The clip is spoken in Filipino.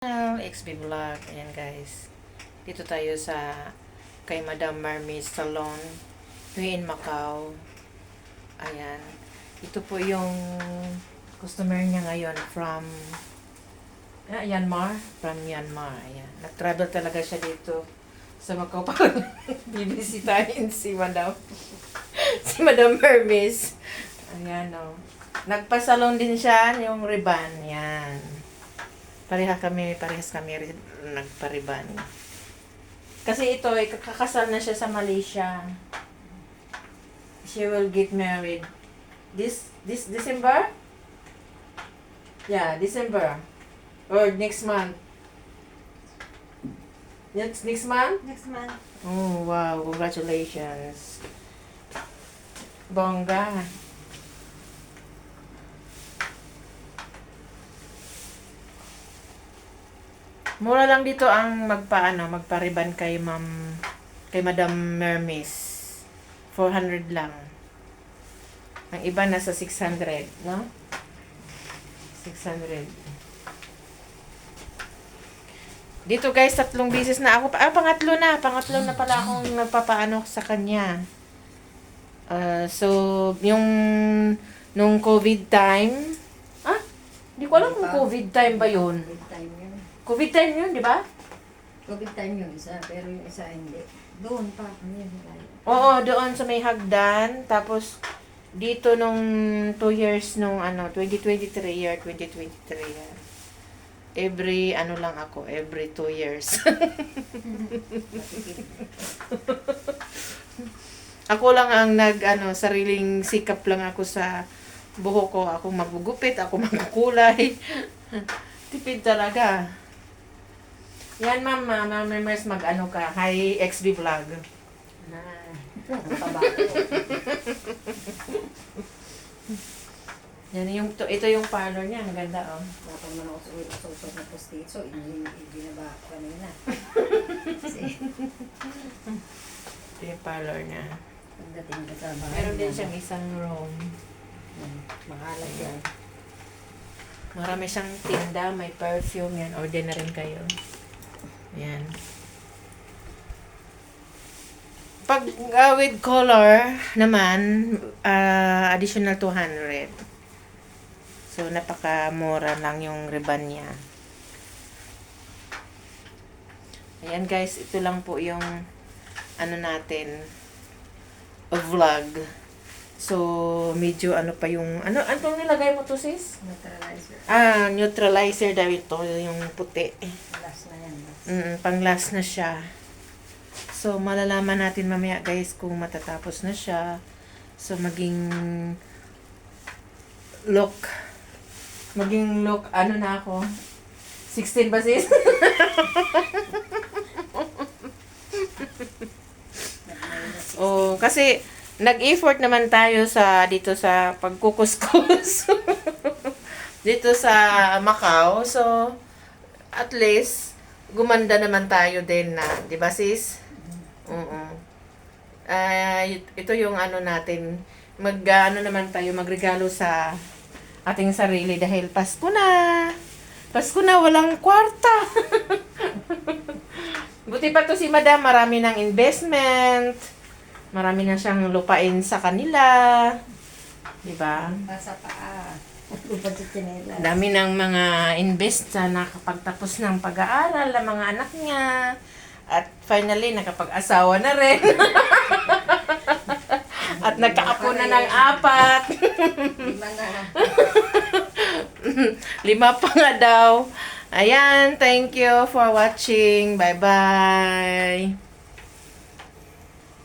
XB Vlog. Ayan guys. Dito tayo sa kay Madam Mermaid Salon here in Macau. Ayan. Ito po yung customer niya ngayon from Myanmar. From Myanmar. Ayan. Nag-travel talaga siya dito sa Macau para bibisitahin si Madam. Si Madam Mermaid. Ayan o. Nagpasalon din siya yung ribbon. Ayan. Parehas kami nagpariban. Kasi ito, kakasal na siya sa Malaysia. She will get married. This December? Yeah, December. Or next month. Next month? Next month. Oh, wow. Congratulations. Bongga. Mura lang dito ang magpariban kay Madam Mermaid. 400 lang. Ang iba nasa 600, no? 600. Dito guys, 3 beses na ako. Pangatlo na pala akong nagpapaano sa kanya. So, nung COVID time, hindi ko alam kung COVID time ba yun. COVID time yun. COVID time yun, di ba? COVID time yung isa, pero yung isa hindi. Doon pa, yun. Oo, doon sa may hagdan. Tapos, dito nung 2 years, nung 2023 year. Every 2 years. Ako lang ang sariling sikap lang ako sa buhok ko. Ako magugupit, ako magkukulay. Tipid talaga. Yan, ma'am. Members, ka. Hi, XB Vlog. Na, pabato. Yan, ito yung parlor niya. Ang ganda, oh. Kapag man ako usok na postizo, hindi na ba ako na. Kasi, Ito yung parlor niya. pagdating ka sa bahay. Meron din siyang isang room. Mahalag yan. Marami siyang tinda. May perfume yan. Order na rin kayo. Yan. Pag with color naman, additional 200. So, napakamura lang yung ribbon niya. Ayan guys, ito lang po yung natin vlog. So, medyo pa yung anong nilagay mo to, sis? Neutralizer. Neutralizer daw ito, yung puti. Last na yan. Pang-last na siya. So, malalaman natin mamaya guys kung matatapos na siya. So, maging look na ako? 16 ba sis? Oh, kasi nag-effort naman tayo dito sa pagkukuskus. Dito sa Macau. So, at least gumanda naman tayo din na, 'di ba sis? Ito yung natin, naman tayo magregalo sa ating sarili dahil Pasko na. Pasko na, walang kwarta. Buti pa to si Madam, marami ng investment. Marami na siyang lupain sa kanila. 'Di ba? Pasa paa. Dami ng mga invest na nakapagtapos ng pag-aaral ng mga anak niya. At finally, nakapag-asawa na rin. At nagkaapo na ng 4. 5 na. 5 pa nga daw. Ayan, thank you for watching. Bye-bye.